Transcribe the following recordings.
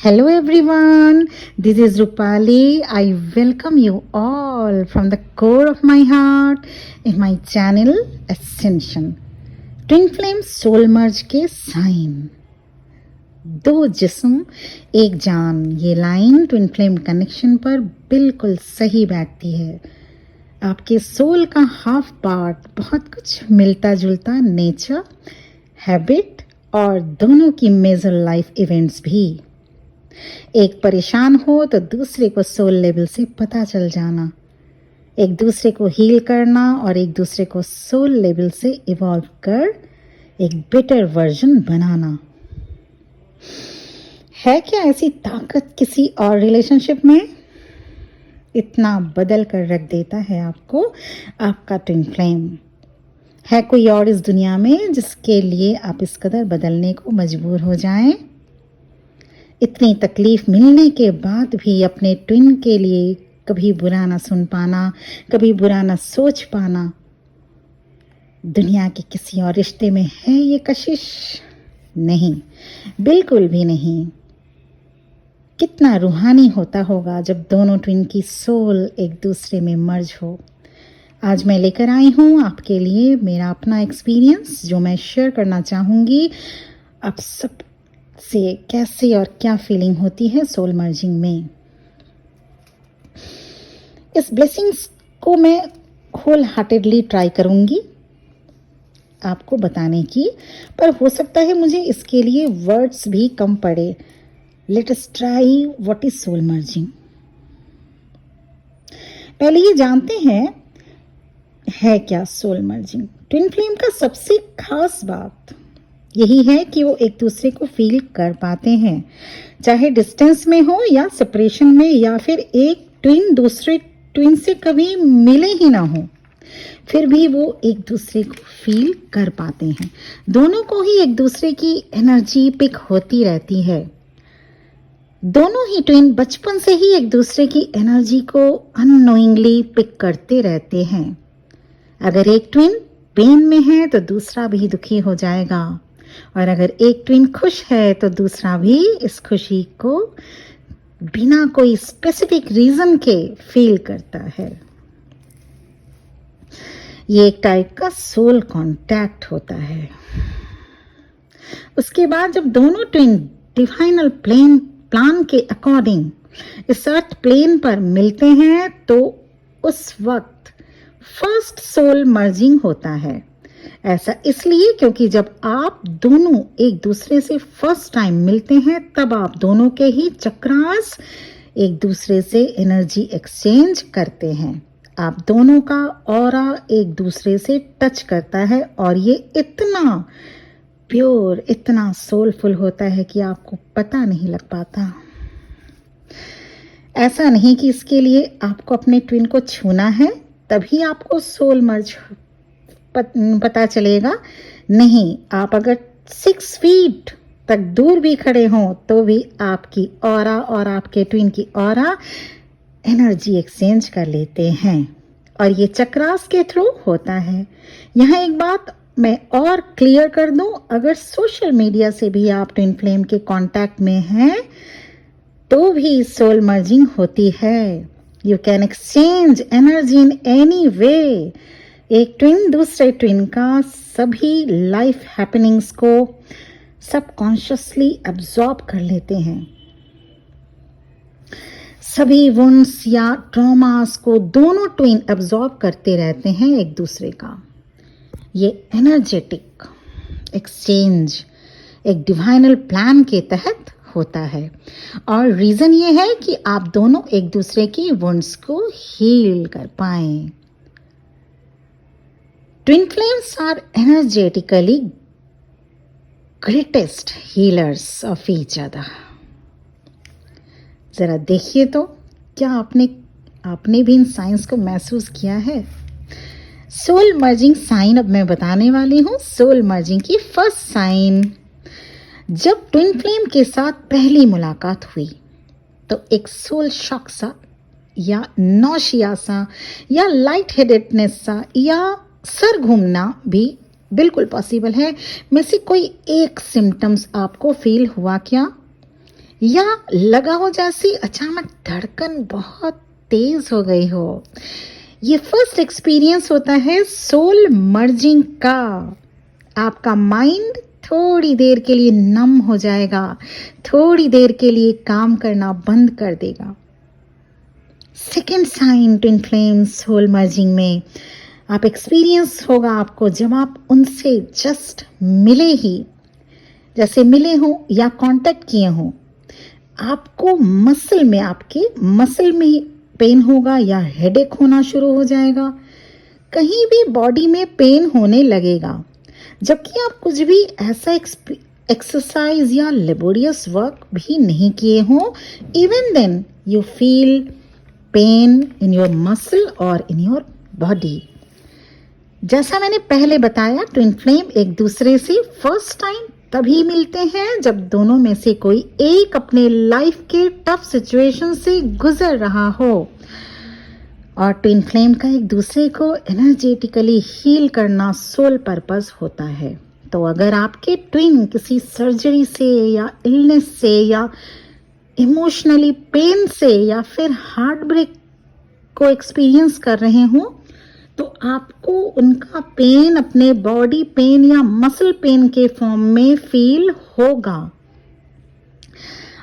Hello everyone, this is Rupali. I welcome you all from the core of my heart in my channel Ascension. Twin Flame Soul Merge के sign, दो जिस्म एक जान, ये line twin flame connection पर बिल्कुल सही बैठती है। आपके सोल का हाफ पार्ट बहुत कुछ मिलता जुलता नेचर, हैबिट और दोनों की मेजर लाइफ इवेंट्स भी। एक परेशान हो तो दूसरे को सोल लेवल से पता चल जाना, एक दूसरे को हील करना और एक दूसरे को सोल लेवल से इवॉल्व कर एक बेटर वर्जन बनाना। है क्या ऐसी ताकत किसी और रिलेशनशिप में? इतना बदल कर रख देता है आपको आपका ट्विन फ्लेम। है कोई और इस दुनिया में जिसके लिए आप इस कदर बदलने को मजबूर हो जाएं? इतनी तकलीफ मिलने के बाद भी अपने ट्विन के लिए कभी बुरा ना सुन पाना, कभी बुरा ना सोच पाना। दुनिया के किसी और रिश्ते में है ये कशिश? नहीं, बिल्कुल भी नहीं। कितना रूहानी होता होगा जब दोनों ट्विन की सोल एक दूसरे में मर्ज हो। आज मैं लेकर आई हूँ आपके लिए मेरा अपना एक्सपीरियंस, जो मैं शेयर करना चाहूँगी आप सब से। कैसे और क्या फीलिंग होती है सोल मर्जिंग में। इस ब्लेसिंग्स को मैं होल हार्टेडली ट्राई करूंगी आपको बताने की, पर हो सकता है मुझे इसके लिए वर्ड्स भी कम पड़े। Let us try what is soul merging. पहले ये जानते हैं है क्या सोल मर्जिंग। ट्विन फ्लेम का सबसे खास बात यही है कि वो एक दूसरे को फील कर पाते हैं, चाहे डिस्टेंस में हो या सेपरेशन में, या फिर एक ट्विन दूसरे ट्विन से कभी मिले ही ना हो, फिर भी वो एक दूसरे को फील कर पाते हैं। दोनों को ही एक दूसरे की एनर्जी पिक होती रहती है। दोनों ही ट्विन बचपन से ही एक दूसरे की एनर्जी को अननोइंगली पिक करते रहते हैं। अगर एक ट्विन पेन में है तो दूसरा भी दुखी हो जाएगा, और अगर एक ट्विन खुश है तो दूसरा भी इस खुशी को बिना कोई स्पेसिफिक रीजन के फील करता है। ये एक टाइप का सोल कांटेक्ट होता है। उसके बाद जब दोनों ट्विन डिवाइनल प्लान के अकॉर्डिंग इस अर्थ प्लेन पर मिलते हैं तो उस वक्त फर्स्ट सोल मर्जिंग होता है। ऐसा इसलिए क्योंकि जब आप दोनों एक दूसरे से फर्स्ट टाइम मिलते हैं तब आप दोनों के ही चक्रास एक दूसरे से एनर्जी एक्सचेंज करते हैं। आप दोनों का ऑरा एक दूसरे से टच करता है और ये इतना प्योर, इतना सोलफुल होता है कि आपको पता नहीं लग पाता। ऐसा नहीं कि इसके लिए आपको अपने ट्विन को छूना है तभी आपको सोल मर्ज पता चलेगा। नहीं, आप अगर 6 फीट तक दूर भी खड़े हों तो भी आपकी ऑरा और आपके ट्विन की ऑरा एनर्जी एक्सचेंज कर लेते हैं, और ये चक्रास के थ्रू होता है। यहाँ एक बात मैं और क्लियर कर दूं, अगर सोशल मीडिया से भी आप ट्विन फ्लेम के कांटेक्ट में हैं तो भी सोल मर्जिंग होती है। You can exchange energy in any way. एक ट्विन दूसरे ट्विन का सभी लाइफ हैपनिंग्स को सबकॉन्शियसली एब्जॉर्ब कर लेते हैं। सभी वुंड्स या ट्रॉमास को दोनों ट्विन एब्जॉर्ब करते रहते हैं एक दूसरे का। ये एनर्जेटिक एक्सचेंज एक डिवाइनल प्लान के तहत होता है, और रीजन ये है कि आप दोनों एक दूसरे की वुंड्स को हील कर पाएं। Twin flames are energetically greatest healers of each other. जरा देखिए तो क्या आपने भी इन साइंस को महसूस किया है। सोल मर्जिंग साइन अब मैं बताने वाली हूँ। सोल मर्जिंग की फर्स्ट साइन, जब ट्विन फ्लेम के साथ पहली मुलाकात हुई तो एक सोल शॉक सा या नौशिया सा या लाइट हेडेडनेस सा या सर घूमना भी बिल्कुल पॉसिबल है। में से कोई एक सिम्टम्स आपको फील हुआ क्या? या लगा हो जैसी अचानक धड़कन बहुत तेज हो गई हो। ये फर्स्ट एक्सपीरियंस होता है सोल मर्जिंग का। आपका माइंड थोड़ी देर के लिए नम हो जाएगा, थोड़ी देर के लिए काम करना बंद कर देगा। Second sign twin flame soul merging में आप एक्सपीरियंस होगा आपको जब आप उनसे जस्ट मिले ही, जैसे मिले हो या कांटेक्ट किए हो, आपको आपके मसल में पेन होगा या हेडेक होना शुरू हो जाएगा, कहीं भी बॉडी में पेन होने लगेगा, जबकि आप कुछ भी ऐसा एक्सरसाइज या लेबोरियस वर्क भी नहीं किए हो। Even then you feel pain in your muscle और इन योर बॉडी। जैसा मैंने पहले बताया, ट्विन फ्लेम एक दूसरे से फर्स्ट टाइम तभी मिलते हैं जब दोनों में से कोई एक अपने लाइफ के टफ सिचुएशन से गुजर रहा हो, और ट्विन फ्लेम का एक दूसरे को एनर्जेटिकली हील करना सोल पर्पस होता है। तो अगर आपके ट्विन किसी सर्जरी से या इलनेस से या इमोशनली पेन से या फिर हार्ट ब्रेक को एक्सपीरियंस कर रहे हो, तो आपको उनका पेन अपने बॉडी पेन या मसल पेन के फॉर्म में फील होगा।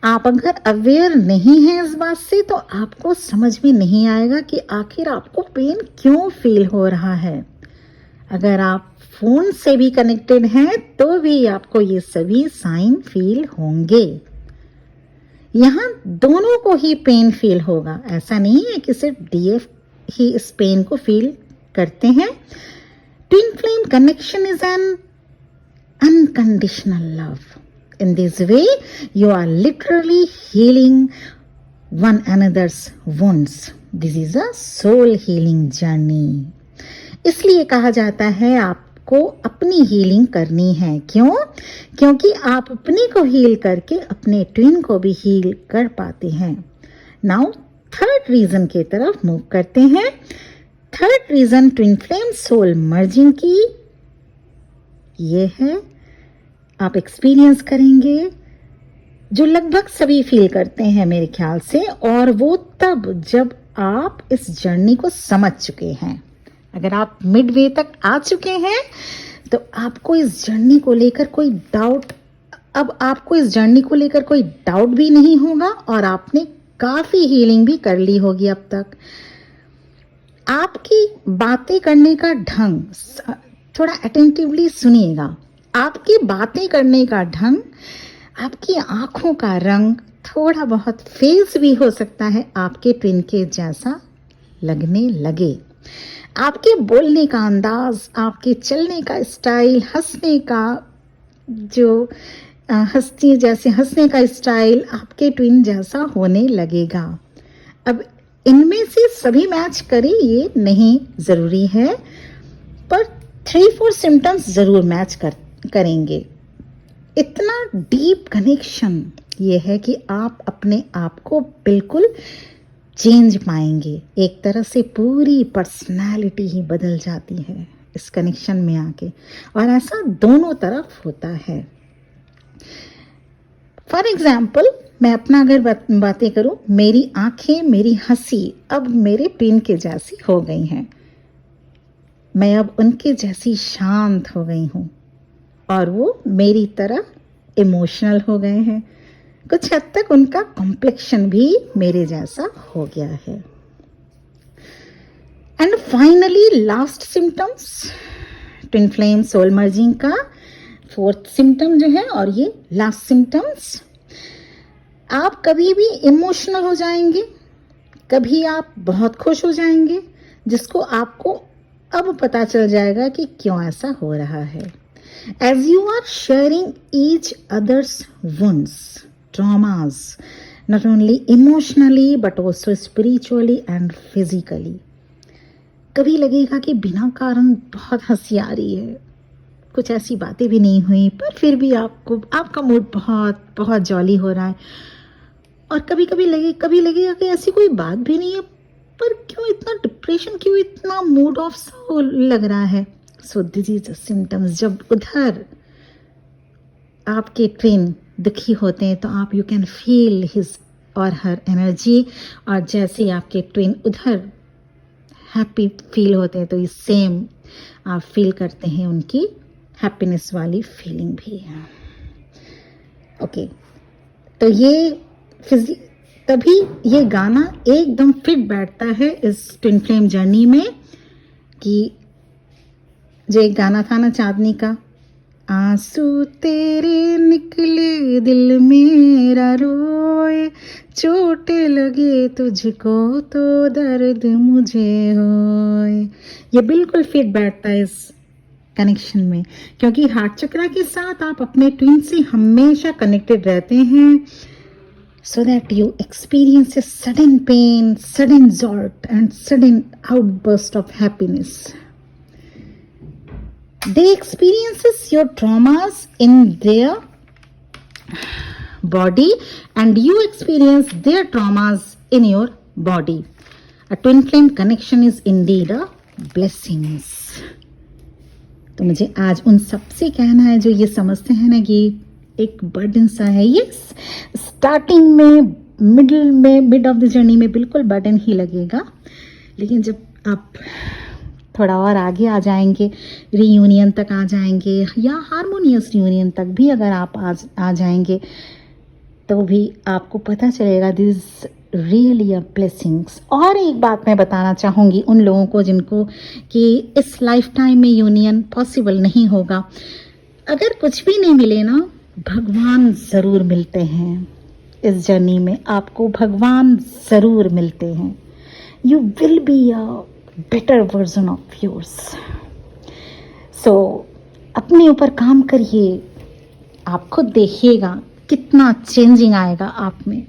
आप अगर अवेयर नहीं हैं इस बात से, तो आपको समझ में नहीं आएगा कि आखिर आपको पेन क्यों फील हो रहा है। अगर आप फोन से भी कनेक्टेड हैं तो भी आपको ये सभी साइन फील होंगे। यहाँ दोनों को ही पेन फील होगा, ऐसा नहीं है कि सिर्फ डीएफ ही इस पेन को फील करते हैं। Twin flame connection is an unconditional love. In this way, you are literally healing one another's wounds. This is a soul healing journey. इसलिए कहा जाता है आपको अपनी हीलिंग करनी है। क्यों? क्योंकि आप अपने को हील करके अपने ट्विन को भी हील कर पाते हैं। नाउ थर्ड रीजन की तरफ मूव करते हैं। Third reason twin flame soul merging की ये है, आप एक्सपीरियंस करेंगे जो लगभग सभी फील करते हैं मेरे ख्याल से, और वो तब जब आप इस जर्नी को समझ चुके हैं। अगर आप मिडवे तक आ चुके हैं तो आपको इस जर्नी को लेकर कोई डाउट भी नहीं होगा, और आपने काफी हीलिंग भी कर ली होगी अब तक। आपकी बातें करने का ढंग, थोड़ा अटेंटिवली सुनिएगा, आपकी बातें करने का ढंग, आपकी आंखों का रंग थोड़ा बहुत फेस भी हो सकता है आपके ट्विन के जैसा लगने लगे। आपके बोलने का अंदाज, आपके चलने का स्टाइल, हंसने का जो हंसने का स्टाइल आपके ट्विन जैसा होने लगेगा। अब इनमें से सभी मैच करे ये नहीं जरूरी है, पर 3-4 सिम्टम्स जरूर मैच करेंगे। इतना डीप कनेक्शन ये है कि आप अपने आप को बिल्कुल चेंज पाएंगे। एक तरह से पूरी पर्सनालिटी ही बदल जाती है इस कनेक्शन में आके, और ऐसा दोनों तरफ होता है। फॉर एग्जाम्पल, मैं अपना अगर बातें करूं, मेरी आंखें, मेरी हंसी अब मेरे ट्विन के जैसी हो गई हैं। मैं अब उनके जैसी शांत हो गई हूं, और वो मेरी तरह इमोशनल हो गए हैं। कुछ हद तक उनका कॉम्प्लेक्शन भी मेरे जैसा हो गया है। And finally last symptoms twin flame soul merging का फोर्थ सिम्टम जो है, और ये लास्ट सिम्टम्स, आप कभी भी इमोशनल हो जाएंगे, कभी आप बहुत खुश हो जाएंगे, जिसको आपको अब पता चल जाएगा कि क्यों ऐसा हो रहा है। As you are sharing each other's wounds, traumas, not only emotionally but also spiritually and physically. कभी लगेगा कि बिना कारण बहुत हंसी आ रही है, कुछ ऐसी बातें भी नहीं हुई, पर फिर भी आपका मूड बहुत बहुत जॉली हो रहा है। और कभी लगेगा कि ऐसी कोई बात भी नहीं है, पर क्यों इतना डिप्रेशन, क्यों इतना मूड ऑफ सा लग रहा है। So this is the symptoms जब उधर आपके ट्विन दुखी होते हैं तो आप यू कैन फील हिज और हर एनर्जी, और जैसे आपके ट्विन उधर हैप्पी फील होते हैं तो ये सेम आप फील करते हैं उनकी हैप्पीनेस वाली फीलिंग भी है। ओके, तो ये तभी ये गाना एकदम फिट बैठता है इस ट्विन फ्लेम जर्नी में, कि जो एक गाना था ना चांदनी का, आंसू तेरे निकले दिल मेरा रोए, चोट लगे तुझको तो दर्द मुझे होए, ये बिल्कुल फिट बैठता है इस कनेक्शन में, क्योंकि हार्ट चक्रा के साथ आप अपने ट्विन से हमेशा कनेक्टेड रहते हैं, so that you experience a sudden pain, sudden jolt and sudden outburst of happiness. They experiences your traumas in their body and you experience their traumas in your body. A twin flame connection is indeed a blessings. तो मुझे आज उन सबसे कहना है जो ये समझते हैं ना कि एक बर्डन सा है, ये स्टार्टिंग में, मिड ऑफ द जर्नी में बिल्कुल बर्डन ही लगेगा, लेकिन जब आप थोड़ा और आगे आ जाएंगे, रीयूनियन तक आ जाएंगे या हारमोनियस रीयूनियन तक भी अगर आप आ जाएंगे तो भी आपको पता चलेगा दिस रियली अ ब्लेसिंग्स। और एक बात मैं बताना चाहूँगी उन लोगों को जिनको कि इस लाइफ टाइम में यूनियन पॉसिबल नहीं होगा, अगर कुछ भी नहीं मिले ना, भगवान ज़रूर मिलते हैं इस जर्नी में, आपको भगवान ज़रूर मिलते हैं। You will be a better version of yours. So अपने ऊपर काम करिए, आप खुद देखिएगा कितना चेंजिंग आएगा आप में।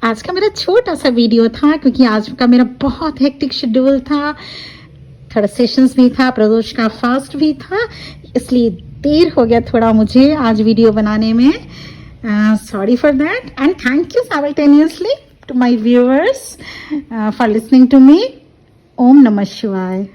आज का मेरा छोटा सा वीडियो था क्योंकि आज का मेरा बहुत हेक्टिक शेड्यूल था, थोड़ा सेशंस भी था, प्रदोष का फास्ट भी था, इसलिए देर हो गया थोड़ा मुझे आज वीडियो बनाने में। Sorry for that and thank you simultaneously to my viewers for listening to me. ओम नमः शिवाय।